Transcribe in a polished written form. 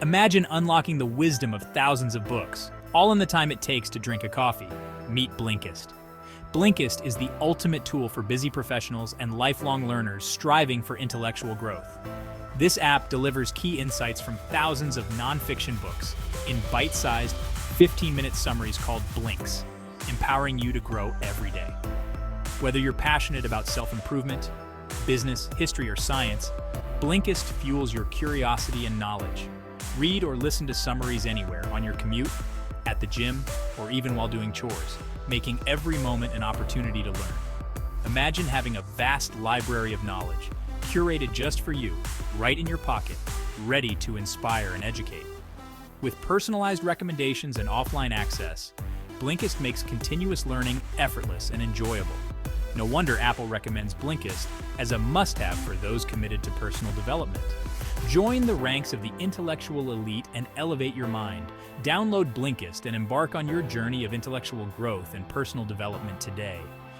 Imagine unlocking the wisdom of thousands of books, all in the time it takes to drink a coffee. Meet Blinkist. Blinkist is the ultimate tool for busy professionals and lifelong learners striving for intellectual growth. This app delivers key insights from thousands of nonfiction books in bite-sized, 15-minute summaries called Blinks, empowering you to grow every day. Whether you're passionate about self-improvement, business, history, or science, Blinkist fuels your curiosity and knowledge. Read or listen to summaries anywhere, on your commute, at the gym, or even while doing chores, making every moment an opportunity to learn. Imagine having a vast library of knowledge, curated just for you, right in your pocket, ready to inspire and educate. With personalized recommendations and offline access, Blinkist makes continuous learning effortless and enjoyable. No wonder Apple recommends Blinkist as a must-have for those committed to personal development. Join the ranks of the intellectual elite and elevate your mind. Download Blinkist and embark on your journey of intellectual growth and personal development today.